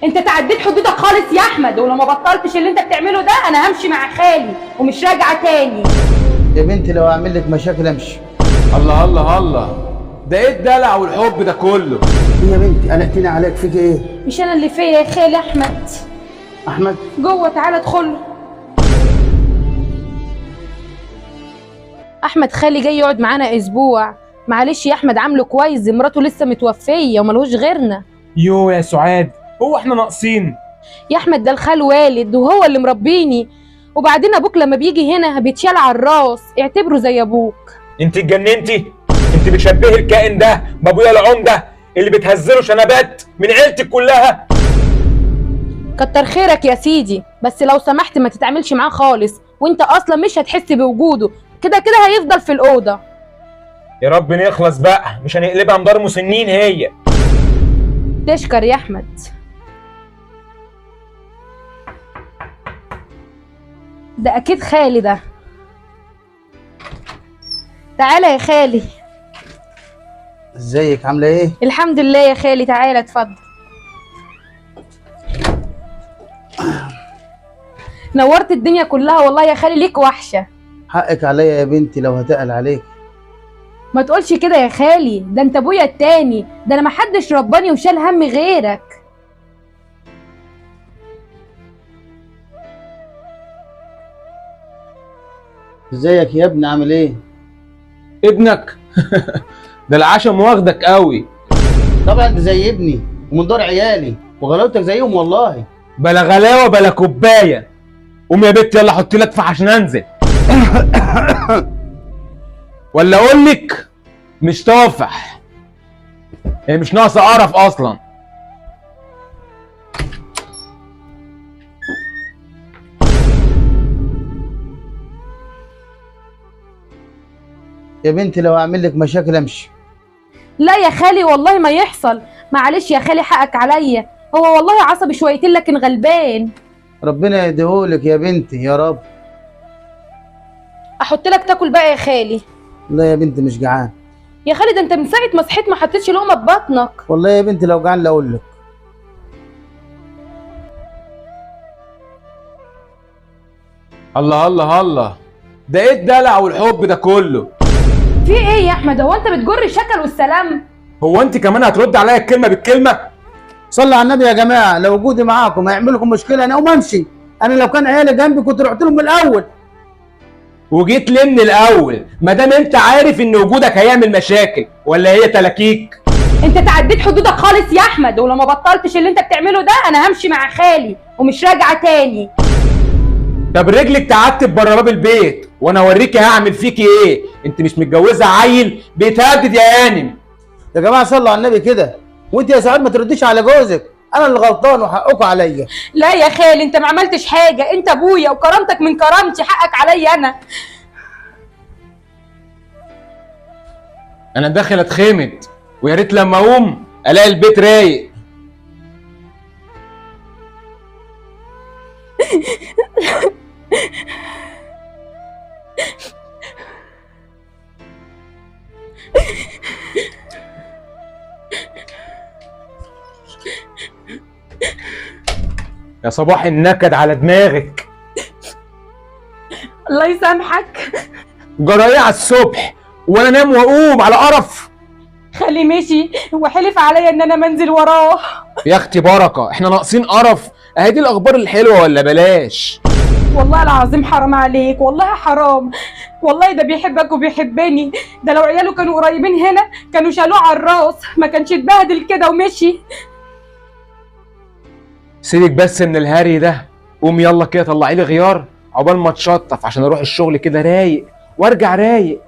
انت تعديت حدودك خالص يا احمد، ولو ما بطلتش اللي انت بتعمله ده انا همشي مع خالي ومش راجعه تاني. يا بنتي لو اعمل لك مشاكل امشي. الله الله الله، ده ايه الدلع والحب ده كله؟ إيه يا بنتي قلقتني عليك، فيك ايه؟ مش انا اللي فيا يا خالي احمد. احمد جوه، تعالى ادخل. احمد خالي جاي يقعد معانا اسبوع. معلش يا احمد، عامله كويس، مراته لسه متوفيه وملهوش غيرنا. يو يا سعاد، هو احنا ناقصين؟ يا احمد ده الخال والد وهو اللي مربيني، وبعدين ابوك لما بيجي هنا بيتشال على الراس، اعتبره زي ابوك. انت اتجننتي؟ انت بتشبهي الكائن ده بابويا العمده اللي بتهزله شنبات من عيلتك كلها. كتر خيرك يا سيدي، بس لو سمحت ما تتعاملش معاه خالص، وانت اصلا مش هتحس بوجوده، كده كده هيفضل في الاوضه. يا رب نخلص بقى، مش هنقلبها مدار مسنين هي. تشكر يا احمد. ده اكيد خالي ده. تعالى يا خالي. ازيك، عامله ايه؟ الحمد لله يا خالي، تعالى اتفضل. نورت الدنيا كلها والله يا خالي، ليك وحشه. حقك عليا يا بنتي لو هتقل عليك. ما تقولش كده يا خالي، ده انت ابويا التاني، ده انا محدش رباني وشال هم غيرك. ازيك يا ابني، عامل ايه؟ ابنك؟ ده العشم واخدك قوي. طبعا انت زي ابني ومن دار عيالي وغلاوتك زيهم والله. بلا غلاوه بلا كوبايه. قوم يا بت يلا حط لك فح عشان انزل. ولا اقول لك مش طافح، هي مش ناقصه قرف اصلا. يا بنتي لو اعمل لك مشاكل امشي. لا يا خالي والله ما يحصل، معلش يا خالي حقك عليا، هو والله عصبي شويتين لكن غلبان. ربنا يديهولك يا بنتي يا رب. احط لك تاكل بقى يا خالي؟ لا يا بنتي مش جعان. يا خالد انت من ساعه ما صحيت ما حطيتش لقمه في بطنك. والله يا بنتي لو جعان لا اقول لك. الله الله الله، ده ايه الدلع والحب ده كله؟ في ايه يا احمد، هو انت بتجر الشكل والسلام؟ هو انت كمان هترد عليا الكلمه بالكلمه؟ صلوا على النبي يا جماعه، لو وجودي معاكم هيعمل لكم مشكله انا اقوم امشي. انا لو كان عيالي جنبي كنت رحت لهم من الاول. وجيت ليه من الاول ما دام انت عارف ان وجودك هيعمل مشاكل؟ ولا هي تلاكيك؟ انت تعديت حدودك خالص يا احمد، ولو ما بطلتش اللي انت بتعمله ده انا همشي مع خالي ومش راجعه تاني. طب رجلك تعتب بره باب البيت وانا اوريكي هعمل فيكي ايه. انت مش متجوزه عيل بيتهدد يا هانم. يا جماعه صلوا على النبي كده، وانت يا سعاد ما ترديش على جوزك، انا اللي غلطان وحقكم عليا. لا يا خالي انت ما عملتش حاجه، انت ابويا وكرامتك من كرامتي، حقك عليا انا. انا داخل اتخمد، ويا ريت لما اقوم الاقي البيت رايق. يا صباح النكد على دماغك. الله يسامحك. جرايه على الصبح وانا انام واقوم على قرف. خالي مشي وحلف عليا ان انا منزل وراه. يا اختي بركه، احنا ناقصين قرف؟ اهي دي الاخبار الحلوه ولا بلاش؟ والله العظيم حرام عليك، والله حرام، والله ده بيحبك وبيحبني، ده لو عياله كانوا قريبين هنا كانوا شالوه على الراس، ما كانش اتبهدل كده ومشي. سيبك بس من الهري ده، قوم يلا كده طلعي لي غيار عقبال ما اتشطف عشان اروح الشغل كده رايق وارجع رايق.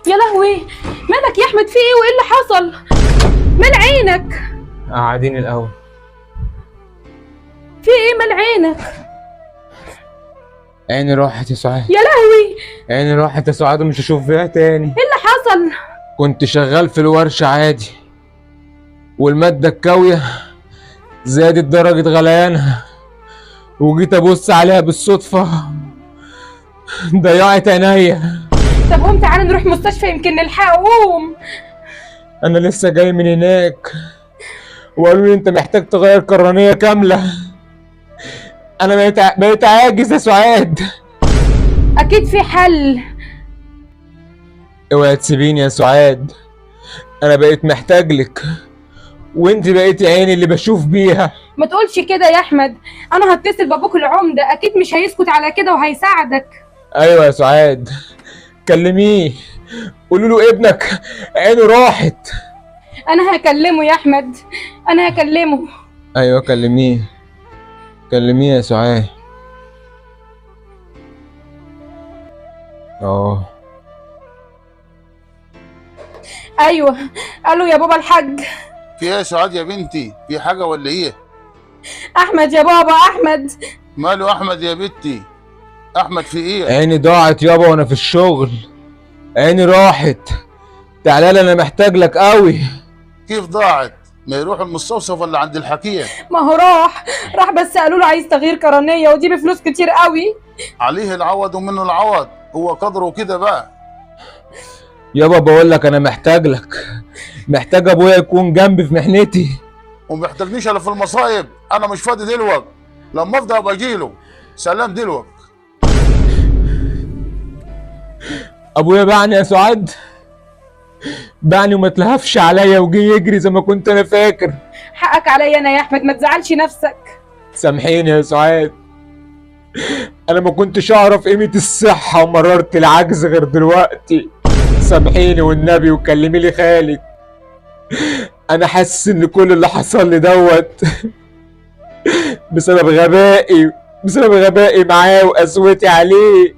يا لهوي، مالك يا احمد، في ايه وايه اللي حصل؟ مال عينك؟ قاعدين الاول. في ايه مال عينك؟ عيني راحت يا سعاد. يا لهوي، عيني راحت يا سعاد ومش هشوف فيها تاني. ايه اللي حصل؟ كنت شغال في الورشة عادي، والمادة الكاوية زادت درجة غليانها، وجيت ابص عليها بالصدفة ضيعت عينيا. طب قوم تعالى نروح مستشفى يمكن نلحقه. قوم. انا لسه جاي من هناك وقالوا لي انت محتاج تغير قرنيه كامله. انا بقيت عاجز يا سعاد. اكيد في حل. اوعي تسيبيني يا سعاد، انا بقيت محتاج لك وانت بقيتي عيني اللي بشوف بيها. ما تقولش كده يا احمد، انا هتصل بابوك العمده، اكيد مش هيسكت على كده وهيساعدك. ايوه يا سعاد، كلميه قولوا له ابنك عينه راحت. انا هكلمه يا احمد، انا هكلمه. ايوه كلميه يا سعاد. ايوه. الو يا بابا الحاج. في ايه يا سعاد يا بنتي؟ في حاجة ولا ايه؟ احمد يا بابا، احمد. ماله احمد يا بنتي؟ احمد في ايه؟ عيني ضاعت يابا وانا في الشغل، عيني راحت. تعالى لي انا محتاج لك قوي. كيف ضاعت؟ ما يروح المستوصف ولا عند الحكيم؟ ما هو راح بس قالوا له عايز تغيير قرنيه ودي بفلوس كتير قوي. عليه العوض ومنه العوض، هو قدره كده بقى. يابا بقول لك انا محتاج لك، محتاج ابويا يكون جنبي في محنتي. ومحتاجنيش الا في المصايب، انا مش فاضي دلوقتي، لما افضى ابقى اجيله. سلام دلوقتي. ابويا باعني يا سعاد، باعني وما تلهفش عليا وجي يجري زي ما كنت انا فاكر. حقك عليا انا يا احمد، ما تزعلش نفسك. سامحيني يا سعاد، انا ما كنتش اعرف قيمة الصحة ومرارة العجز غير دلوقتي. سامحيني والنبي وكلمي لي خالد. انا حاسس ان كل اللي حصل لي دوت بسبب غبائي معاه وقسوتي عليه.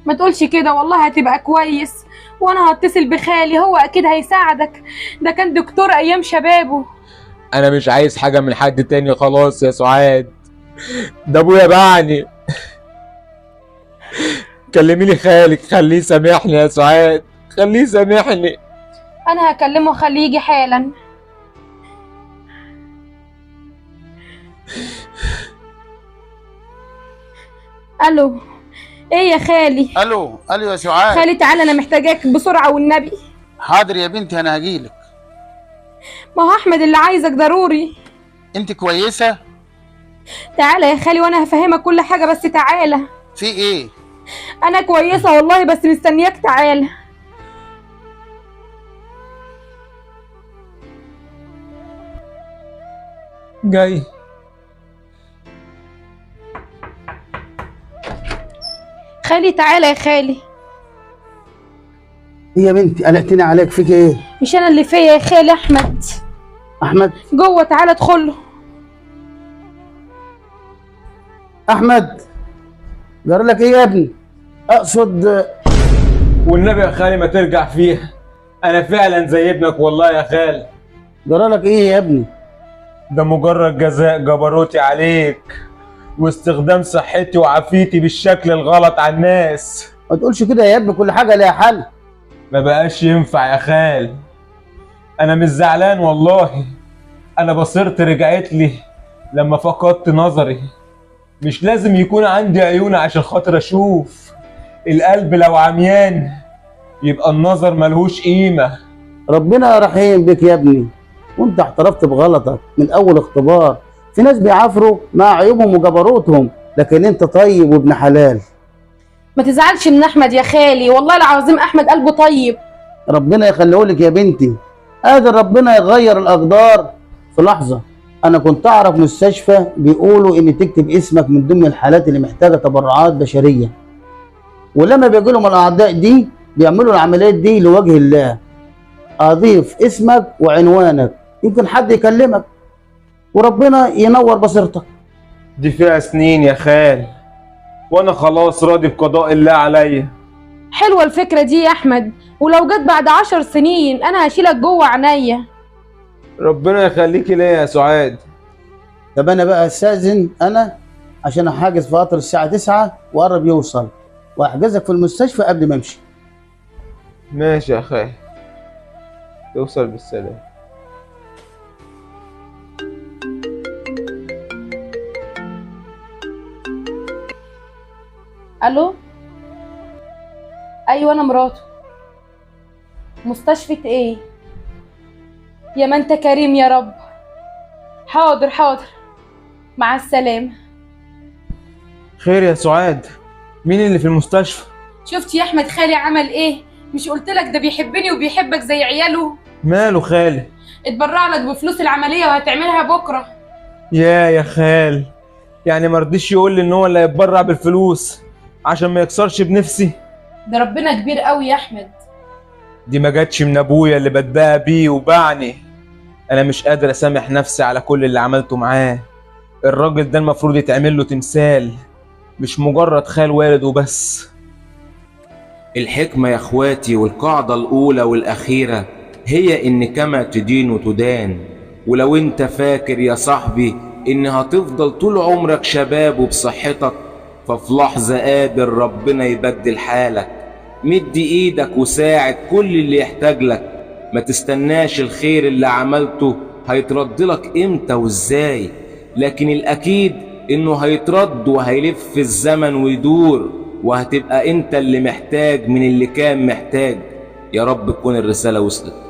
ما تقولش كده، والله هتبقى كويس، وانا هتصل بخالي، هو اكيد هيساعدك، ده كان دكتور ايام شبابه. انا مش عايز حاجة من حد تاني خلاص يا سعاد، ده ابويا باعني. كلمي لي خالك خليه يسامحني يا سعاد، خليه يسامحني. انا هكلمه خليه يجي حالا. الو. ايه يا خالي؟ الو يا سعاد. خالي تعالى، انا محتاجاك بسرعه والنبي. حاضر يا بنتي انا هجيلك. ما هو احمد اللي عايزك ضروري. انت كويسة؟ تعالى يا خالي وانا هفهمك كل حاجه، بس تعالى. في ايه؟ انا كويسه والله، بس مستنياك، تعالى. جاي. خالي تعالى يا خالي. ايه يا بنتي قلقتني عليك، فيك ايه؟ مش انا اللي فيا يا خالي، احمد احمد جوه، تعالى ادخله. احمد جرى لك ايه يا ابني؟ اقصد والنبي يا خالي ما ترجع فيها، انا فعلا زي ابنك والله يا خالي. جرى لك ايه يا ابني؟ ده مجرد جزاء جبروتي عليك واستخدام صحتي وعافيتي بالشكل الغلط على الناس. ما تقولش كده يا ابني، كل حاجه ليها حل. ما بقاش ينفع يا خال، انا مش زعلان والله، انا بصيرتي رجعت لي لما فقدت نظري. مش لازم يكون عندي عيون عشان خاطر اشوف، القلب لو عميان يبقى النظر ملهوش قيمة. ربنا رحيم بك يا ابني، وانت اعترفت بغلطك من اول اختبار. في ناس بيعافروا مع عيوبهم وجبروتهم، لكن انت طيب وابن حلال. ما تزعلش من احمد يا خالي، والله العظيم احمد قلبه طيب. ربنا يخليهولك يا بنتي، قادر ربنا يغير الاقدار في لحظه. انا كنت اعرف مستشفى بيقولوا ان تكتب اسمك من ضمن الحالات اللي محتاجه تبرعات بشريه، ولما بيجي لهم الاعضاء دي بيعملوا العمليات دي لوجه الله. اضيف اسمك وعنوانك، يمكن حد يكلمك وربنا ينور بصيرتك. دي فيها سنين يا خال، وانا خلاص راضي بقضاء الله عليا. حلوه الفكره دي يا احمد، ولو جت بعد 10 سنين انا هشيلك جوه عينيا. ربنا يخليكي ليا يا سعاد. طب انا بقى استاذن انا، عشان احجز في قطر الساعه 9 وقرب يوصل، واحجزك في المستشفى قبل ما امشي. ماشي يا خال، توصل بالسلام. الو. ايوه انا مراته. مستشفى ايه؟ يا ما انت كريم يا رب. حاضر حاضر، مع السلامة. خير يا سعاد؟ مين اللي في المستشفى؟ شفت يا احمد خالي عمل ايه؟ مش قلتلك ده بيحبني وبيحبك زي عياله؟ ماله خالي؟ اتبرع لك بفلوس العملية وهتعملها بكرة. يا خال، يعني مرضيش يقول لي ان هو اللي هيتبرع بالفلوس عشان ما يكسرش بنفسي؟ ده ربنا كبير قوي يا احمد. دي ما جاتش من ابويا اللي بداها بيه وبعني. انا مش قادر اسامح نفسي على كل اللي عملته معاه. الراجل ده المفروض يتعمل له تمثال، مش مجرد خال والد وبس. الحكمة يا اخواتي والقاعدة الأولى والأخيرة هي إن كما تدين تدان. ولو انت فاكر يا صاحبي إن هتفضل طول عمرك شباب وبصحتك، ففي لحظة قادر ربنا يبدل حالك. مد إيدك وساعد كل اللي يحتاج لك، ما تستناش الخير اللي عملته هيترد لك إمتى وإزاي، لكن الأكيد إنه هيترد وهيلف الزمن ويدور، وهتبقى انت اللي محتاج من اللي كان محتاج. يا رب تكون الرسالة وصلت.